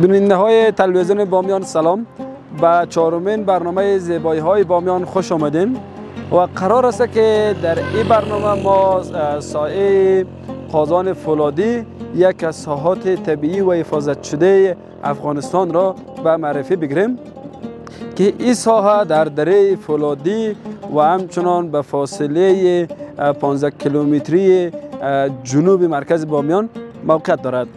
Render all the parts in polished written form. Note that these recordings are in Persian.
بیننده های تلویزیون بامیان سلام. به چهارمین برنامه زیبایی های بامیان خوش آمدین و قرار است که در این برنامه ما ساحه قازان فولادی یک از ساحات طبیعی و حفاظت شده افغانستان را به معرفی بگیریم که این ساحه در دره فولادی و همچنان به فاصله 15 کیلومتری جنوب مرکز بامیان موقعیت دارد.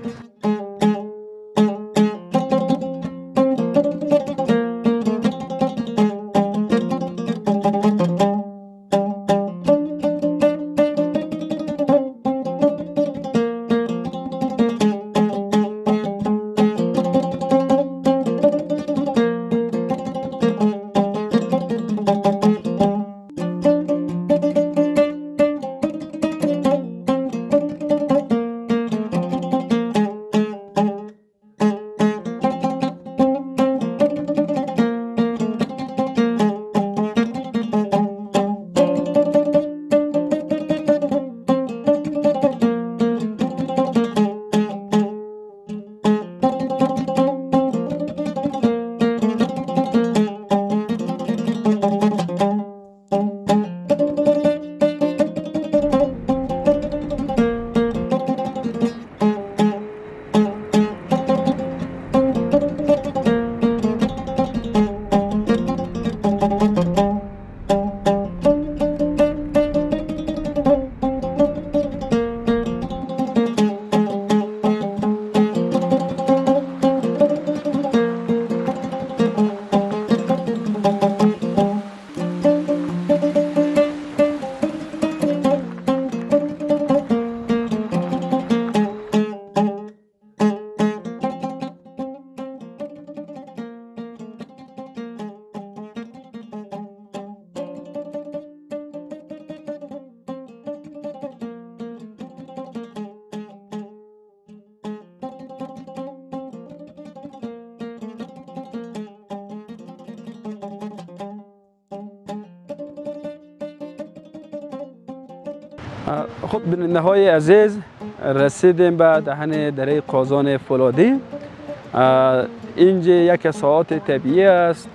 خب بیننده های عزیز، رسیدیم به دهن دره قازان فولادی. اینجا یک ساحات طبیعی است.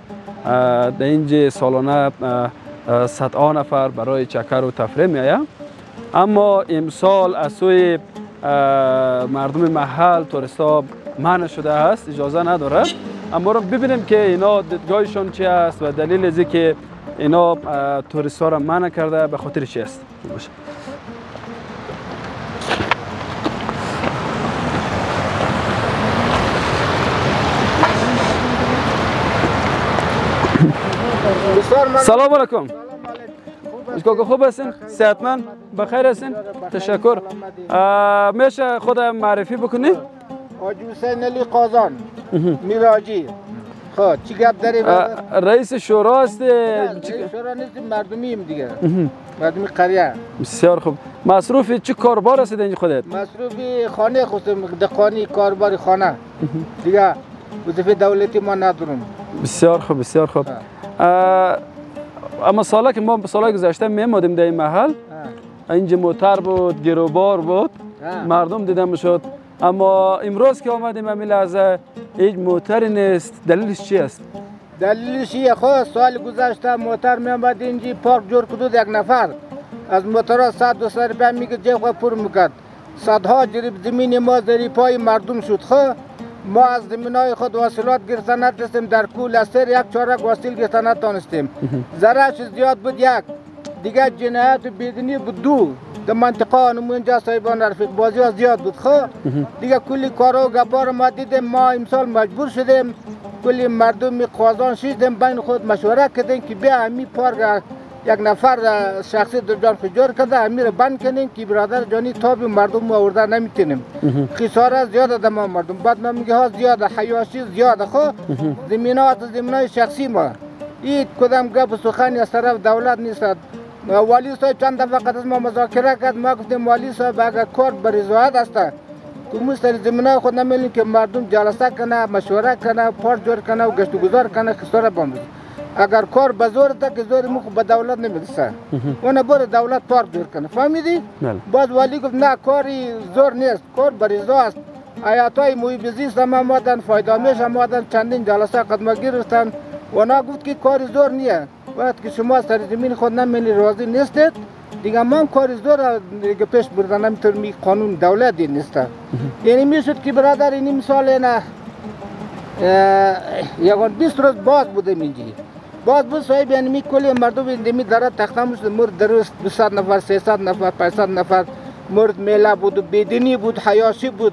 در اینجا سالانه صدها نفر برای چکر و تفریح میآید، اما امسال از سوی مردم محل توریستا منع شده است، اجازه ندارد. اما رو ببینیم که اینا دیدگاهشان چی است و دلیل از اینکه اینا توریستا را منع کرده به خاطر چی است. سلام علیکم. اشکال خوب هستین؟ صحتمند؟ بخیر هستین؟ تشکر. میشه خود معرفی بکنی؟ حاجی حسین علی قازان میراجی. خب چی گپ داری؟ رئیس شورا هستی؟ رئیس شورا نیستیم، مردمیم دیگه. مردمی قریه. بسیار خوب. مصروف چه کاربار هستید اینجا خودت؟ مصروف خانه خودم، دکانی کاربار خانه. دیگه وظیفه دولتی ما ندارم. بسیار خوب، بسیار خوب. اما سالا که ما سالهای گذشته میمادیم در این محل، اینجا موتر بود، گروبار بود، مردم دیدم میشد. اما امروز که آمدیم همین لحظه هیچ موتری نیست. دلیلش چی است؟ دلیلش چیه؟ خب سال گذشته موتر میامد اینجا پارک جور کدود یک نفر از موترها 100-200 روپیه میگه جیب خود پر میکرد. صدها جریب زمین ما زیر پای مردم شد. خب ما از زمینای خود واصلات گرفتن نتونستیم، در کل از سر یک چارک واصل گرفتن نتونستیم. ضررش زیاد بود. یک دیگه جنایت و بیدینی بود. دو در منطقه نمونجا صاحبان رفیق بازی ها زیاد بود. خب دیگه کلی کارا و گپار ما دیدیم. ما امسال مجبور شدیم کلی مردم قازان شدیم بین خود مشوره کردیم که بیا همی پارک یک نفر شخصی در جان فجار کرده همی رو بند کنیم که برادر جانی تابی مردم آورده نمیتونیم. خساره زیاده در ما مردم. بعد ما میگه ها زیاده، حیاشی زیاده. خب زمینات زمینای شخصی ما این کدام گپ سخنی از طرف دولت نیست. والی صاحب چند دفعه از ما مذاکره کرد. ما گفتیم والی صاحب اگر کار بریزاید است که سر زمینای خود نمیلیم که مردم جلسه کنه، مشوره کنه، پارک جور کنه و گشت و گذار کنه، خساره بامید. اگر کار به زور ده که زور مخ به دولت نمیرسه. اون بر دولت پارک جور کنه. فهمیدی؟ باز والی گفت نه کاری زور نیست، کار بریزا است. آیاتای محیط زیست هم آمدن، فایدامیش هم آمدن، چندین جلسه خدمت گرفتن. اونا گفت که کار زور نیه، وقتی که شما سر زمین خود نمیلی راضی نیستید دیگه ما هم کار زور دیگه پیش بردن نمیتون می قانون دولت نیسته. یعنی میشد که برادر این مثال نه یکان 20 روز باز بودیم اینجا. باز بود صاحب یعنی می کلی مردم ایندمی داره تخته مشد مرد درست 200 نفر 300 نفر 500 نفر مرد میله بود، بیدینی بود، حیاشی بود،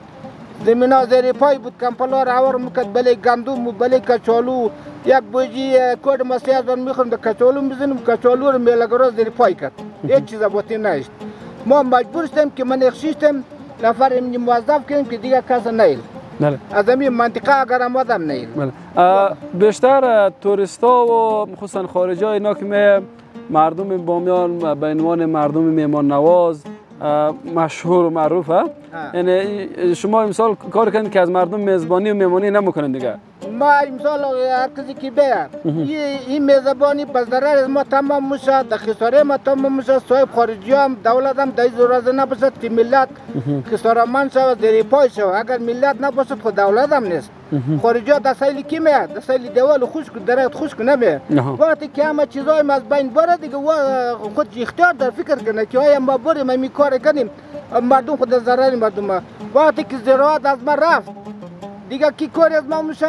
زمینا زیر پای بود، کمپلا را آور میکرد، بله گندم بله کچالو، یک بوجی کود مسیح دان میخورم در کچالو میزنم، کچالو رو میلگرا زیر پای کرد. هیچ چیز باتی نشد. ما مجبور شدیم که من اخشیشتم نفر امنی موظف کنیم که دیگه کس نیل. از این منطقه اگر آمدم نیل. بیشتر توریستا و خصوصا خارجی ها اینا که مردم بامیان به عنوان مردم میهمان نواز مشهور و معروفه، یعنی شما امسال کار کنید که از مردم میزبانی و میهمانی نمیکنید دیگه. ما امسال هر کسی که بیاد این میزبانی پس ضرر ما تمام میشه، در خساره ما تمام میشه. صاحب خارجی هم دولت هم در ضرورت نباشد که ملت خسارمند شود زیر پای شود. اگر ملت نباشد خود دولت هم نیست. خارجی ها در سیل کی میاد؟ در سیل دیوال خشک درخت خشک نمیاد. وقتی که همه چیزای ما از بین بره دیگه خود اختیار در فکر کنه که آیا ما بریم این کار کنیم مردم خود ضرر مردم. وقتی که زراعت از ما رفت دیگه کی کاری از ما میشه؟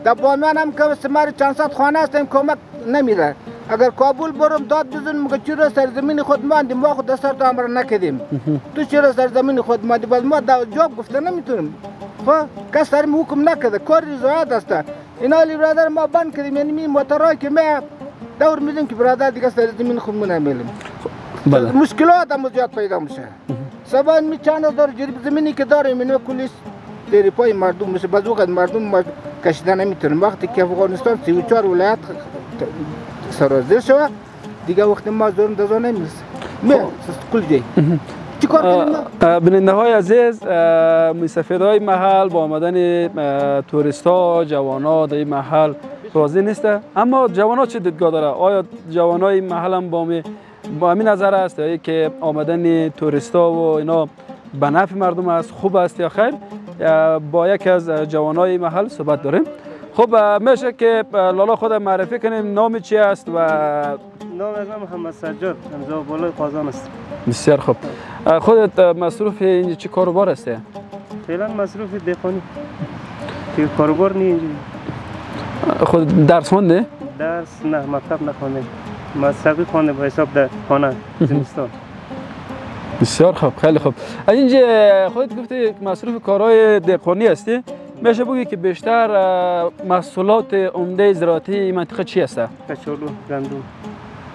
در بامیان هم که سمار چند صد خانه هستیم کمک نمیره. اگر کابل برم داد بزنم که چرا سرزمین خود ماندیم، ما خود دستار تو امر نکردیم، تو چرا سرزمین خود ماندی؟ باز ما جواب گفته نمیتونیم. خب کس سرم حکم نکرده، کار رضایت است. اینا لی برادر ما بند کردیم، یعنی می موترهای که ما دور میدیم که برادر دیگه سرزمین خود ما نمیلیم. مشکلات هم زیاد پیدا میشه. سبا می چند هزار جریب زمینی که داریم اینو کلیش زیر پای مردم میشه. بعض وقت مردم ما کشیدن نمیتونیم. وقتی که افغانستان 34 ولایت سرازیر شود دیگه وقتی ما زور دزا نمیرسه. کل جای بیننده های عزیز، مسافرهای محل با آمدن توریست ها جوان ها در این محل راضی نیسته. اما جوان ها چه دیدگاه داره؟ آیا جوان های محل هم با همین نظر است که آمدن توریست ها و اینا به نفع مردم است، خوب است یا خیر؟ با یکی از جوان های محل صحبت داریم. خب میشه که لالا خود معرفی کنیم، نام چی است؟ و نام از محمد سجاد، امضا بالای قازان است. بسیار خوب. خودت مصروف اینجا چی کاروبار هستی؟ فعلا مصروف دهقانی. که کاروبار نی اینجا. خود درس خوانده؟ درس نه، مکتب نخوانده. مدرسه خوانده به حساب در خانه زمستان. بسیار خوب، خیلی خوب. از اینجا خودت گفتی مصروف کارهای دهقانی هستی. میشه بگی که بیشتر محصولات عمده زراعتی این منطقه چی هست؟ کچالو، گندم.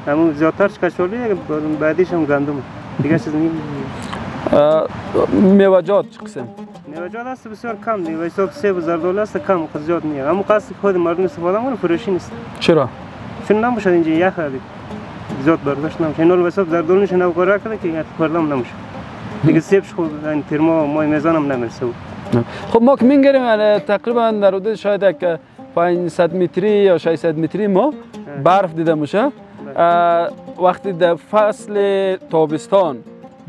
همون زیادترش کچالویه، بعدیش هم گندم. دیگه چیز نیم. میوه‌جات چه قسم؟ میوه‌جات هست بسیار کم دیگه. به حساب سیب و زردالو است کم، زیاد نیست. اما قصد خود مردم استفاده کنه فروشی نیست. چرا؟ چون نمیشه اینجا یخ زیاد برداشت نمیشه. اینو به حساب زردالوش نو قرار کرده که پردام نمیشه. دیگه سیبش خود این ترما مای میزان هم نمیرسه. خب ما که میگیریم تقریبا در حدود شاید یک 500 متری یا 600 متری ما برف دیده میشه. وقتی در فصل تابستان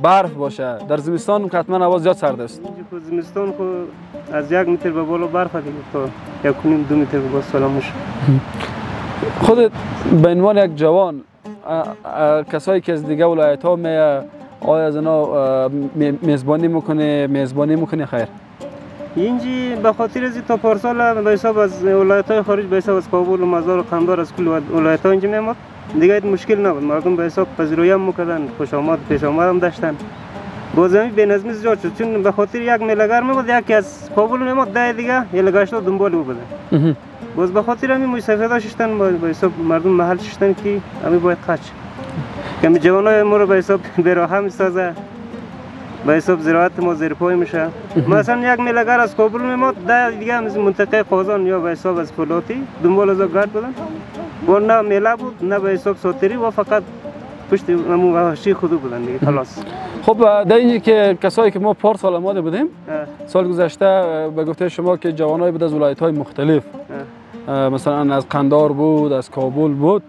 برف باشه، در زمستان حتما هوا زیاد سرد است. اینجا زمستان خو از 1 متر به بالا برف دیگه تا 1.5 2 متر به بالا سلام میشه. خودت به عنوان یک جوان، کسایی که از دیگه ولایت ها آیا از اینا میزبانی میکنه خیر؟ اینجی به خاطر از تا پارسال به حساب از ولایت‌های خارج به حساب از کابل و مزار و قندهار از کل ولایت‌ها اینجا میامد دیگه مشکل نبود. مردم به حساب پذیرایی هم میکردن، خوش آمد پیش آمد هم داشتن. بازمی به نظمی زیاد شد چون به خاطر یک میله‌گر میبود، یکی از کابل میامد ده دیگه یلگاشتا دنبال بود. باز به خاطر همین مسافرها شدن به حساب مردم محل شدن که همین باید قچ کمی جوانای ما رو به حساب براه میسازه، به حساب زراعت ما زیر پای میشه. مثلا یک میله‌گر از کابل میاد ده دیگه از منطقه قازان یا به حساب از فولاتی دنبال از گرد بودن و نه میله بود نه به حساب ساتری و فقط پشت وحشی خود بودن دیگه خلاص. خب در اینجا که کسایی که ما پارسال آماده بودیم سال گذشته به گفته شما که جوانای بود از ولایت‌های مختلف، مثلا از قندهار بود، از کابل بود،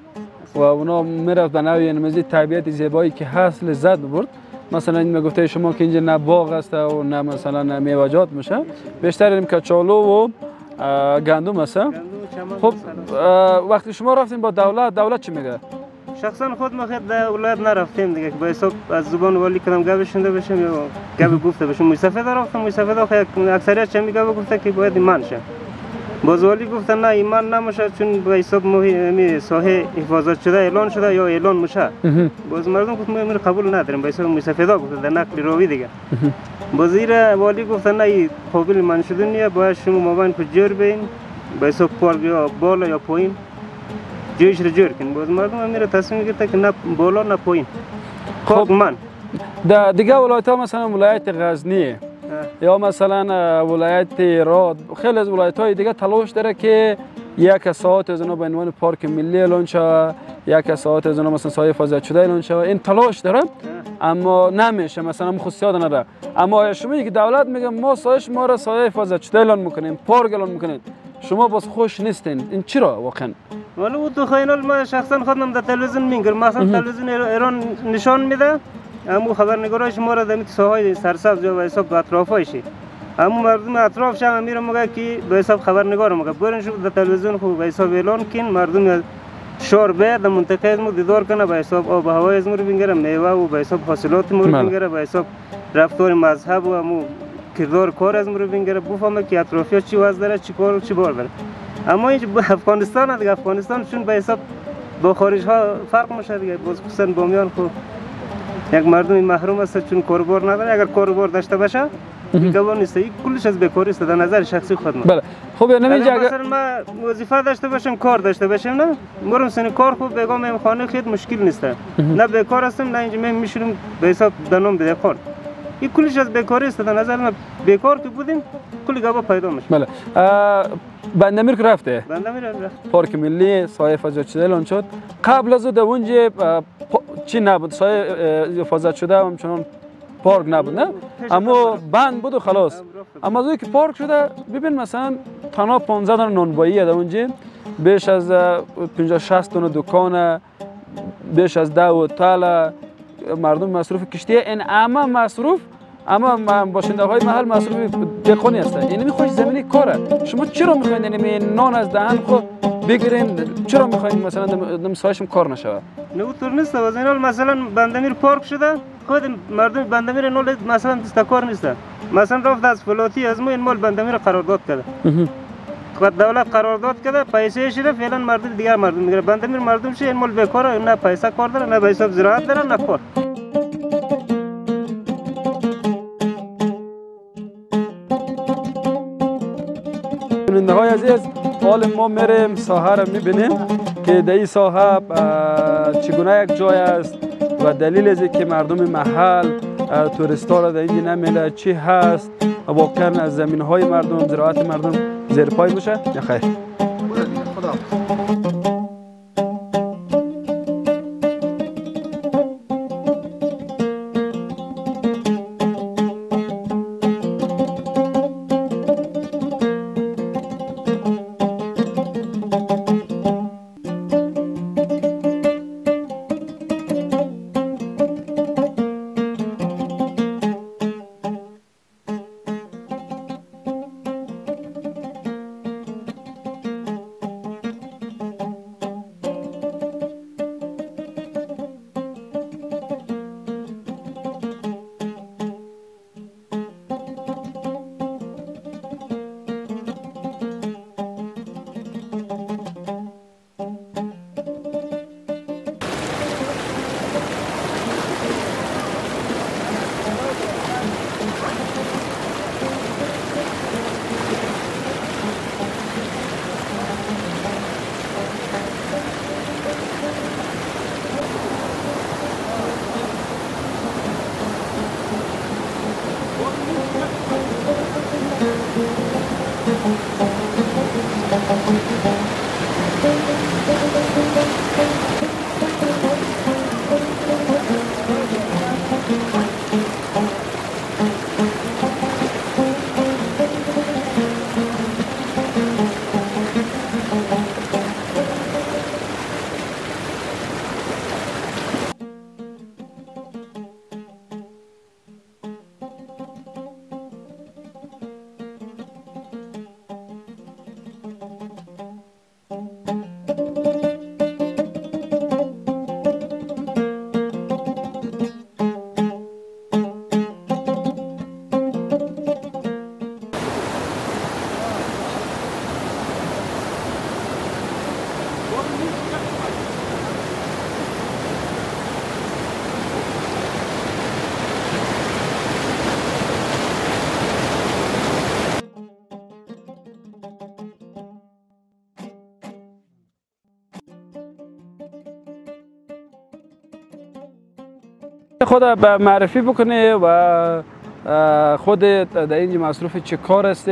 و اونا میرفت به نوعی نمازی طبیعت زیبایی که هست لذت ببرد. مثلا این میگفته شما که اینجا نه باغ است و نه مثلا نه میوه‌جات میشه، بیشتر این کچالو و گندم است. خب وقتی شما رفتین با دولت چی میگه؟ شخصا خود ما خیلی در ولایت نرفتیم دیگه که به حساب از زبان والی کدام گپ شنیده باشیم یا گپ گفته باشیم. مستفید رفتم، مستفید اکثریت چه میگه گفته که باید ایمان شه. باز والی گفتن نه ایمان نمیشه چون به حساب می ساحه حفاظت شده اعلان شده یا اعلان میشه. باز مردم گفت ما قبول نداریم به حساب مستفیدا گفت در نقل راوی دیگه. باز زیر والی گفتن نه قابل ایمان شده نیه، باید شما مابین کجور بین به حساب پارک یا بالا یا پایین جویش رو جور کن. باز مردم میره تصمیم گرفته که نه بالا نه پایین. خب من دیگه ولایت ها مثلا ولایت غزنی یا مثلا ولایت راد، خیلی از ولایت های دیگه تلاش داره که یک ساعت از اونا به عنوان پارک ملی اعلان شود، یک ساعت از اونا مثلا سایه حفاظت شده اعلان شود. این تلاش داره اما نمیشه، مثلا خصوصیات نداره. اما شما که دولت میگه ما ما را سایه حفاظت شده اعلان میکنیم، پارک اعلان میکنیم، شما باز خوش نیستین. این چرا واقعا؟ ولی او تو خیال ما شخصا خودم در تلویزیون میگم، مثلا تلویزیون ایران نشان میده همو خبرنگاراش ما را در ساحای سرسبز یا به حساب اطرافایشی همو مردم اطرافش هم میره میگه که به حساب خبرنگار میگه برین شو در تلویزیون خوب به حساب اعلان کن مردم شور به در منطقه از ما دیدار کنه، به حساب آب و هوای از ما رو بینگره، میوه و به حساب حاصلات ما رو بینگره، به حساب رفتار مذهب و همو کردار کار از ما رو بینگره، بفهمه که اطرافیات چی وضع داره، چی کار و چی بار داره. اما این افغانستان دیگه، افغانستان چون به حساب با خارج ها فرق میشه دیگه. باز خصوصا بامیان خو یک مردم محروم است چون کاربار نداره. اگر کاربار داشته باشه گوان نیست، این کلش از بیکاری است در نظر شخصی خود من. بله خب نمیگه اگر ما وظیفه داشته باشیم کار داشته باشیم نه برم سن کار خوب بگم میم خانه خیلی مشکل نیست، نه بیکار هستم نه اینجا میشورم به حساب دنوم بده کار. این کلش از بیکاری است در نظر من. بیکار که بودیم کلی گابا پیدا میشه. بله بندمیر که رفته بندمیر رفت پارک ملی سایه حفاظت شده اعلان شد. قبل از اون اونجا چی نبود؟ سایه حفاظت شده همچنان پارک نبود نه، اما بند بود و خلاص. اما از که پارک شده ببین مثلا تنها 15 دونه نانوایی در اونجا، بیش از 50 60 دونه دکان، بیش از 10 هتل، مردم مصروف کشتی، این همه مصروف، اما باشنده های محل مصروف دهقانی هستند. یعنی میخواید زمینی کاره. شما چرا میخواید یعنی نان از دهن خود بگیرین؟ چرا میخواید مثلا دم سایشم کار نشود؟ نه اونطور نیست. از این حال مثلا بندمیر پارک شده، خود مردم بندمیر نول مثلا دستکار نیست. مثلا رفت از فلاتی از ما این مال بندمیر قرارداد کرده. خود دولت قرارداد کرده، پیسه شده، فعلا مردم دیگر مردم میگیره. بندمیر مردم شه این مال بیکاره، نه پیسه کار داره، نه به حساب زراعت داره، نه کار. بیننده های عزیز، حال ما میریم ساحه را میبینیم که در این ساحه چگونه یک جای است و دلیل از که مردم محل توریستا را در اینجا نمیله چی هست، واقعا از زمین های مردم، زراعت مردم زیر پای میشه یا خیر؟ خود به معرفی بکنه و خود در اینجا مصروف چه کار است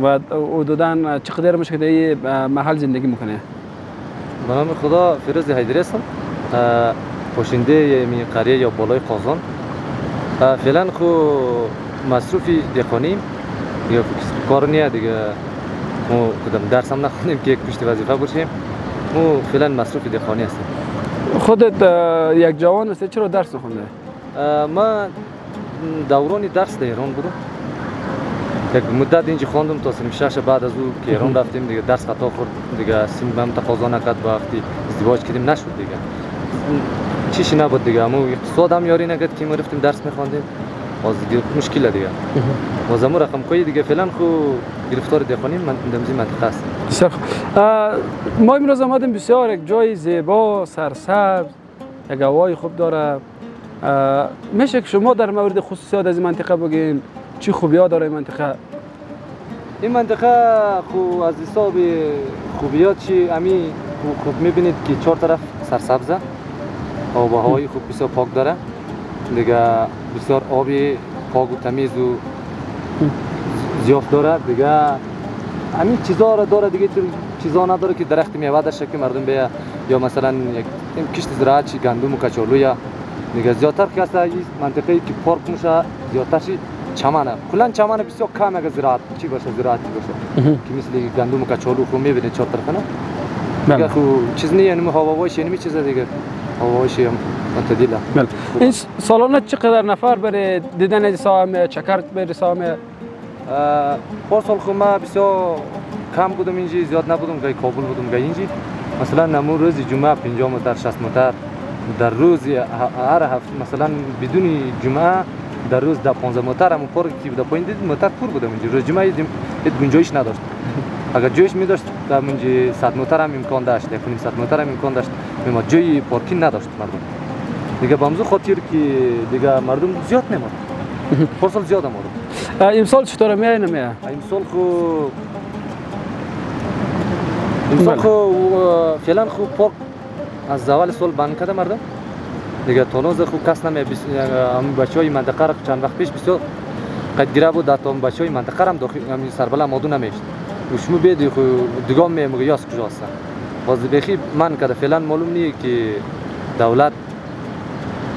و حدوداً چقدر میشه که در این محل زندگی میکنه؟ به نام خدا فیروز حیدری هستم، باشنده می قریه یا بالای قازان. فعلا خو مصروفی دهقانیم، دیگه کار نیه دیگه. مو کدام درس هم نخونیم که یک پشت وظیفه باشیم. مو فعلا مصروفی دهقانی هستیم. خودت یک جوان هستی، چرا درس نخونده؟ ما دورانی درس در ایران بودم. یک مدت اینجا خواندم تا سن 6 بعد از او که ایران رفتیم دیگه درس خطا خورد دیگه سن تقاضا نکرد و وقتی ازدواج کردیم نشد دیگه. چیشی نبود دیگه. مو اقتصاد هم یاری نکرد که ما رفتیم درس میخواندیم. باز مشکل دیگه. باز امور رقم کوی دیگه فعلا خو گرفتار دهقانی من دمزی منطقه است. بسیار ما امروز آمدیم بسیار یک جای زیبا سرسبز، یک هوای خوب داره. میشه که شما در مورد خصوصیات از این منطقه بگین؟ چی خوبی‌ها داره این منطقه؟ این منطقه خو از حساب خوبیات چی امی خوب میبینید که چهار طرف سرسبزه، آب و هوای خوب بسیار پاک داره دیگه، بسیار آبی پاک و تمیز و زیاد داره دیگه. همین چیزا را داره دیگه، چیزا نداره که درخت میوه داشته که مردم بیا یا مثلا یک کشت زراعت چی گندم و کچالو یا دیگه. زیادتر که است این منطقه‌ای که پارک میشه زیادترش چمنه، کلا چمن بسیار کم اگه زراعت چی باشه زراعتی باشه که مثل گندم و کچالو خو میبینید چهار طرف نه دیگه. خو چیز نیه، نمی هواوایش نمی چیز دیگه، هواوایش معتدله. بله. این سالانه چقدر نفر برای دیدن این ساحه چکر بر ساحه؟ پارسال خو ما بسیار کم بودم اینجا، زیاد نبودم، گاهی کابل بودم گاهی اینجا. مثلا نمون روز جمعه 50 متر 60 متر در روز هر هفته، مثلا بدون جمعه در روز 15 متر همون پارک که بود پایین دید متر پر بودم اینجا. روز جمعه دید گنجایش نداشت، اگر جایش می داشت در منجی 100 متر هم امکان داشت، 100 متر هم امکان داشت، اما جای پارکینگ نداشت مردم دیگه. بامزو خاطر که دیگه مردم زیاد نمود، پارسال زیاد آمد. امسال چطور میای نمیای؟ امسال خو فعلا خو پارک از اول سال بند کرده مردم دیگه. تونوز خو کس نمیه. هم بچهای منطقه را چند وقت پیش بسیار قدگیره بود، تا هم بچهای منطقه هم داخل همین سربلا مادو نمیشت و شما بیدی خو دیگه میگه یاس کجا هستن. باز بخی من کرده فعلا معلوم نیه که دولت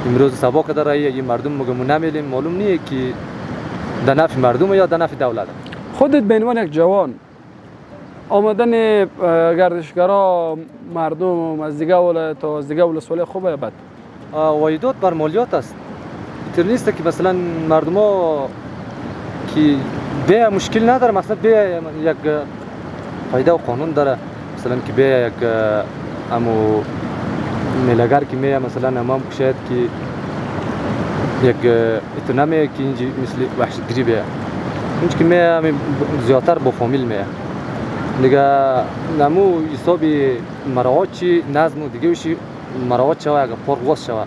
امروز سبا کرده رایی یا مردم مگه نمیلیم، معلوم نیه که در نفع مردم یا در نفع دولت. خودت به عنوان یک جوان آمدن گردشگرا مردم از دیگه ولایت تا از دیگه ولسوالی خوبه یا بد؟ واحدات بر مالیات است. اینطور نیست که مثلا مردم ها که بیا مشکل نداره، مثلا بیا یک قاعده و قانون داره، مثلا که بیا یک امو ملگر که میه مثلا امام شاید که یک اتنامه که اینجی مثل وحشتگری بیا اینج که میه زیادتر با فامیل میه دیگه. نمو حسابی مراعات چی نظم و دیگه وشی مراعات شوه، اگر پارک واس شوه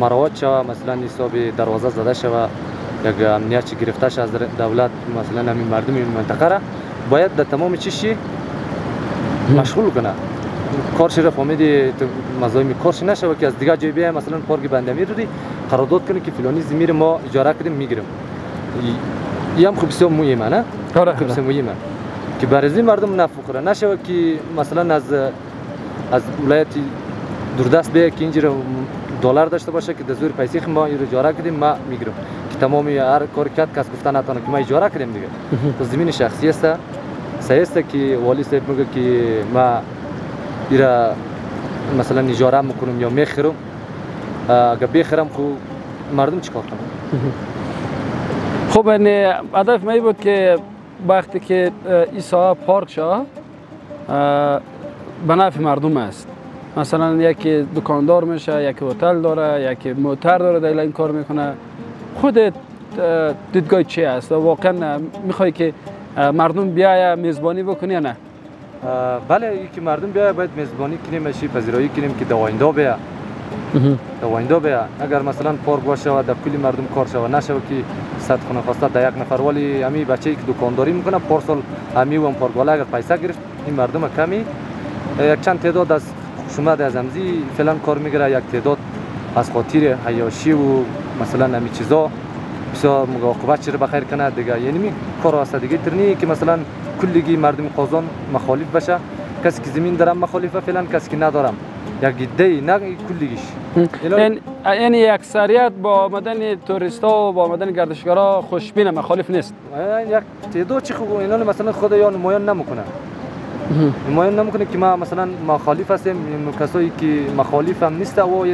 مراعات شوه، مثلا حسابی دروازه زده شوه، یک امنیت چی گرفته شه از دولت، مثلا همین مردم این منطقه را باید در تمام چیشی مشغول کنه. کارش را فهمیدی مزایم کارش نشوه که از دیگه جای بیای مثلا پارک بندمیر رو قرارداد کنه که فلانی زمین ما اجاره کردیم میگیریم. این هم خوب بسیار مهمه نه؟ آره خوب بسیار مهمه که برای مردم نفع بخوره، نشوه که مثلا از ولایت دوردست بیای که اینجا دلار داشته باشه که در زور پیسه ما این رو اجاره کردیم ما میگیریم که تمامی هر کار کرد کس گفته نتونه که ما اجاره کردیم دیگه. تو زمین شخصی است، صحیح است که والی صاحب میگه که ما ایرا مثلا اجاره میکنم یا میخرم، اگه بخرم خو مردم چیکار کنن؟ خب یعنی هدف می بود که وقتی که این ساحه پارک شد به نفع مردم است. مثلا یکی دکاندار میشه، یکی هتل داره، یکی موتر داره در این کار میکنه. خودت دیدگاه چی است؟ واقعا میخوای که مردم بیاید میزبانی بکنی یا نه؟ بله، اینکه مردم بیاید باید میزبانی کنیم، اشی پذیرایی کنیم که دوآینده بیا. دوآینده بیا. اگر مثلا پارک باشه و در کلی مردم کار شود نشه که 100 خانه خواسته در یک نفر، ولی امی بچه‌ای که دکانداری میکنه پارسال امی و پارک والا اگر پیسه گرفت این مردم کمی یک چند تعداد از شما از امزی فعلا کار میگیره، یک تعداد از خاطر حیاشی و مثلا همین چیزا بسیار مراقبت چیره بخیر کنه دیگه. یعنی می کار است دیگه ترنی که مثلا کلیگی مردم قازان مخالف بشه. کسی که زمین دارم مخالفه فعلا، کسی که ندارم یک ایده نه کلیگیش. یعنی اکثریت با آمدن توریستا و با آمدن گردشگرا خوشبین مخالف نیست. یک تعداد چی خوب اینا مثلا خود یا نمایان نمیکنه. نمایان نمیکنه که ما مثلا مخالف هستیم. کسایی که مخالف هم نیست و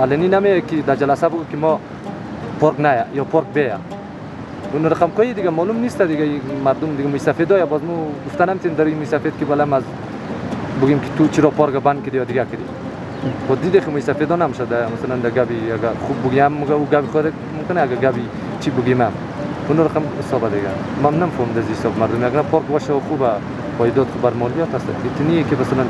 علنی نمیه که در جلسه بگو که ما پارک نه یا پارک بیا. اون رقم کوی دیگه معلوم نیست دیگه. مردم دیگه مستفیدا یا باز مو گفتنم تیم داری مستفید که بالا از بگیم که تو چرا پارک بند کردی یا دیگه کردی. خود دیگه خیلی مستفیدا نمیشه. مثلا در گابی اگر خوب بگیم مگه گابی خورد ممکنه اگر گابی چی بگیم اون رقم حساب دیگه. من نمیفهم از حساب مردم اگر پارک باشه خوبه پایدار بر مالیات هست. ایتنیه که مثلا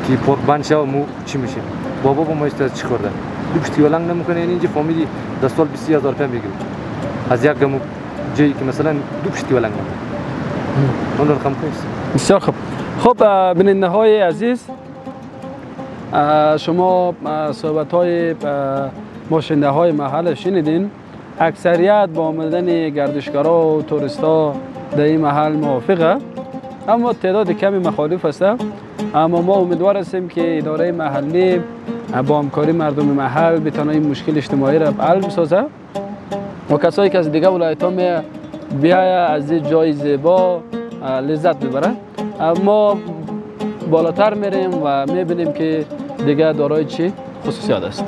کی پارک بند شه مو چی میشه. بابا با ما است چی خورده. دوستی ولنگ نمیکنه. یعنی اینجا فامیلی در سال 20000 تومان میگیره. از یک گم جایی که مثلا دوستی ولنگ نمیکنه. اون رقم کیست. بسیار خوب. خب بیننده های عزیز، شما صحبت های باشنده های محل شنیدین. اکثریت با آمدن گردشگرا و توریستا در این محل موافقه، اما تعداد کمی مخالف است. اما ما امیدوار هستیم که اداره محلی با همکاری مردم محل بتونه این مشکل اجتماعی را حل بسازه و کسایی که از دیگه ولایت‌ها بیاید از این جای زیبا لذت ببره. ما بالاتر میریم و میبینیم که دیگه دارای چی خصوصیات است.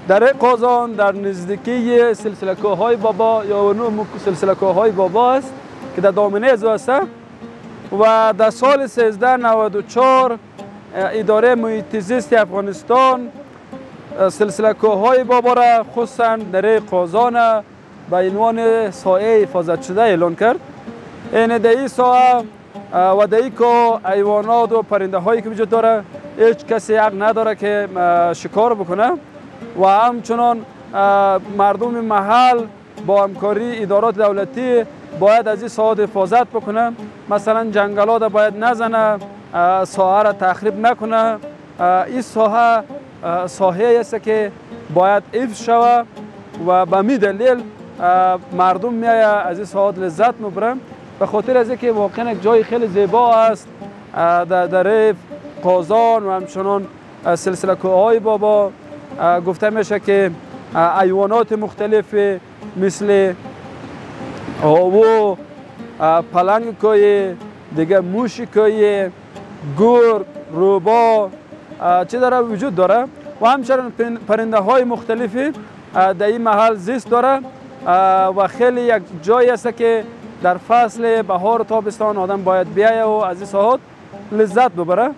در قازان در نزدیکی سلسله کوههای بابا یا اونو سلسله کوههای بابا است که در دامنه ازو است و در سال 1394 اداره محیط زیست افغانستان سلسله کوههای بابا را خصوصا در قازان به عنوان سایه حفاظت شده اعلان کرد. این در این سایه و در این کوه حیوانات و پرنده هایی که وجود داره هیچ کسی حق نداره که شکار بکنه و همچنان مردم محل با همکاری ادارات دولتی باید از این ساحات حفاظت بکنه. مثلا جنگلات باید نزنه، ساحه را تخریب نکنه. این ساحه است که باید حفظ شود و به می دلیل مردم میآید از این ساحات لذت میبرن به خاطر از اینکه واقعا یک جای خیلی زیبا است در قازان و همچنان سلسله کوههای بابا. گفته میشه که حیوانات مختلف مثل هاو، پلنگ کوی، دیگه موش کوی، گرگ، روبا چه داره وجود داره و همچنین پرنده های مختلفی در این محل زیست داره و خیلی یک جایی است که در فصل بهار و تابستان آدم باید بیاید و از این ساحات لذت ببره.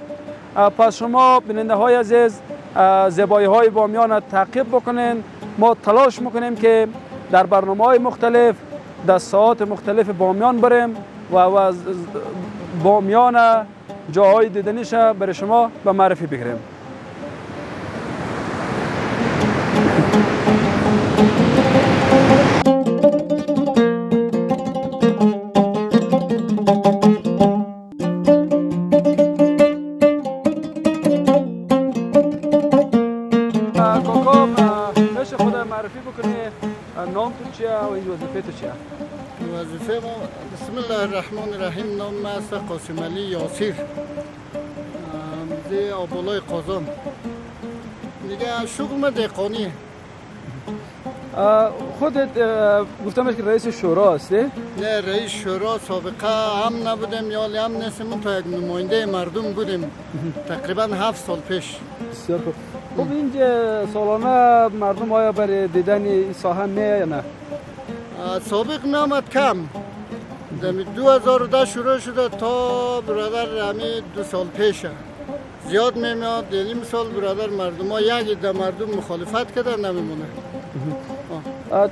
پس شما بیننده های عزیز زیبایی های بامیان را تعقیب بکنین. ما تلاش میکنیم که در برنامه های مختلف در ساعات مختلف بامیان بریم و بامیان جاهای دیدنیش برای شما به معرفی بگیریم. معرفی بکنی نام تو چیه و این وظیفه تو چیه؟ الرحمن الرحیم. نام است قاسم علی یاسیر زی آبولای قازان. دیگه شغل دهقانی. خودت گفتم که رئیس شورا هستی؟ نه، رئیس شورا سابقه هم نبودم یا هم نیستم، تا یک نماینده مردم بودیم تقریبا 7 سال پیش. بسیار خوب. خب اینجا سالانه مردم آیا برای دیدن این ساحه میه یا نه؟ سابق میامد کم. 2010 شروع شده تا برادر همین 2 سال پیشه زیاد میاد. این سال برادر مردم ها یک عده مردم مخالفت کردن نمیمونه.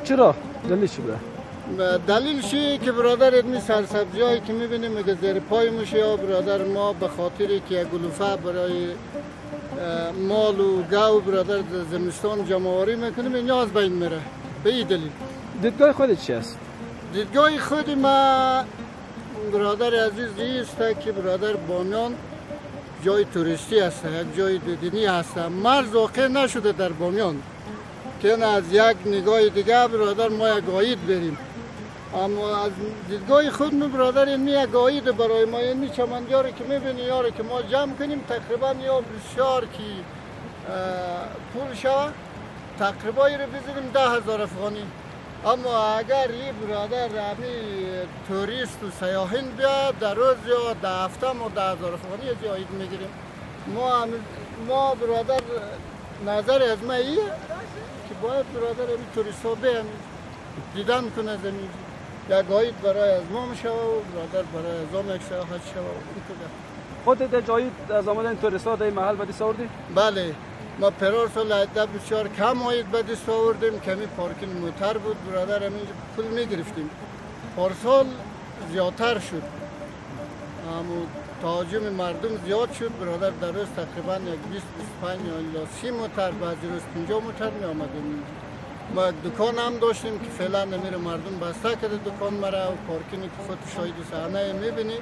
چرا؟ دلیل چی بوده؟ دلیل چی که برادر ادمی سرسبزی هایی که میبینیم میگه زیر پای میشه، یا برادر ما به خاطری که یک گلوفه برای مال و گاو برادر زمستان جمعواری میکنیم این از بین میره. به این دلیل. دیدگاه خودت چی است؟ دیدگاه خود ما برادر عزیز است که برادر بامیان جای توریستی است، یک جای دیدنی است. مرز واقع نشده در بامیان که از یک نگاه دیگه برادر ما یک عاید بریم. اما از دیدگاه خود ما برادر این یک عاید برای ما، این چمنجاری که میبینی یاری که ما جمع کنیم تقریبا یا بسیار که پول شود تقریبا رو بزنیم 10,000 افغانی. اما اگر این برادر همی توریست و سیاحین بیاد در روز یا در هفته ما 10,000 افغانی از عاید میگیریم. ما برادر نظر از ما ایه که باید برادر همی توریست ها بیان دیدن کنه زمین. یک عاید برای از ما میشه و برادر برای از ما یک سیاحت شد. خودت جایی از آمدن توریست ها در این محل بدیست آوردی؟ بله، ما پرار سال عده بسیار کم عاید بدیست آوردیم. کمی پارکینگ موتر بود برادر همین پول میگرفتیم. پارسال زیادتر شد، اما تهاجم مردم زیاد شد. برادر در روز تقریبا یک 20-25 یا 30 موتر، بعضی روز 50 موتر می آمدیم. ما یک دکان هم داشتیم که فعلا نمیره مردم بسته کرده دکان مرا و پارکینگ که خود شاهد صحنه میبینی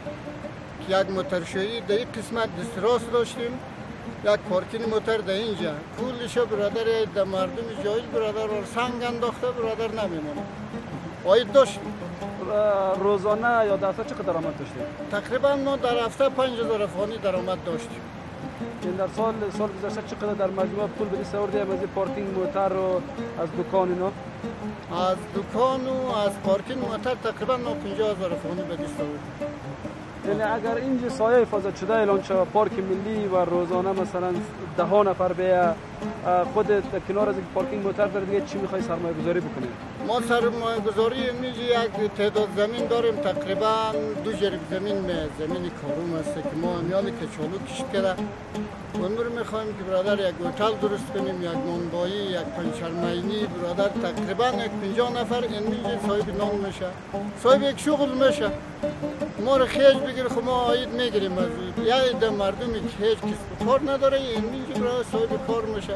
که یک موترشایی در این قسمت دستراس داشتیم، یک پارکینگ موتر در اینجا. کلش برادر در مردم جایل برادر و سنگ انداخته برادر نمیمونه. عاید داشتیم. روزانه یا دفعه چقدر درآمد داشتیم؟ تقریبا ما در هفته 5,000 افغانی درآمد داشتیم. این در سال گذشته چقدر در مجموع پول بدیست آوردی از پارکینگ موتر و از دکان اینا؟ از دکان و از پارکینگ موتر تقریبا ما 50,000 افغانی بدیست آوردیم. یعنی اگر اینجا سایه حفاظت شده اعلان شود پارک ملی و روزانه مثلا 10 نفر بیا، خودت کنار از پارکینگ موتر داره دیگه چی میخوای سرمایه گذاری بکنی؟ ما سرمایه گذاری میجی یک تعداد زمین داریم، تقریبا 2 جریب زمین کاروم است که ما میان کچالو کشت کرده. اون رو میخوایم که برادر یک هتل درست کنیم، یک نانبایی، یک پنچرمینی. برادر تقریبا یک 50 نفر این میجی صاحب نان میشه، صاحب یک شغل میشه. ما رو خیج بگیر خب ما عاید میگیریم از یا عده مردمی که هیچ کس کار نداره این میجی برای صاحب کار میشه.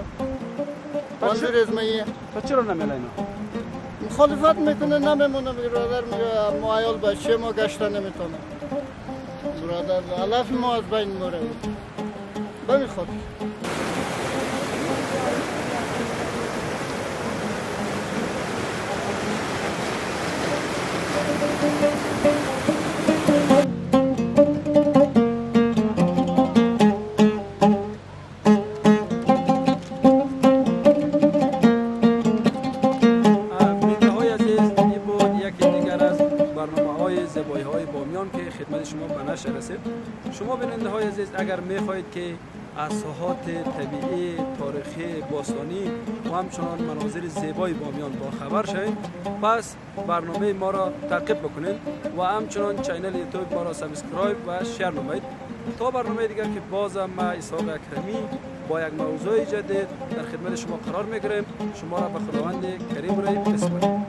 منظور از مایه. پس چرا نمیله اینا؟ مخالفت میکنه نمیمونه. برادر میگه ما عیال بچه ما گشته نمیتونه. برادر علف ما از بین میره. بمی خاطر خدمت شما به نشر رسید. شما بیننده های عزیز اگر میخواهید که از ساحات طبیعی، تاریخی، باستانی و همچنان مناظر زیبای بامیان با خبر شوید، پس برنامه ما را تعقیب بکنید و همچنان چینل یوتیوب ما را سابسکرایب و شیر نمایید. تا برنامه دیگر که بازم ما اسحاق اکرمی با یک موضوع جدید در خدمت شما قرار میگیریم. شما را به خداوند کریم رای بسپاریم.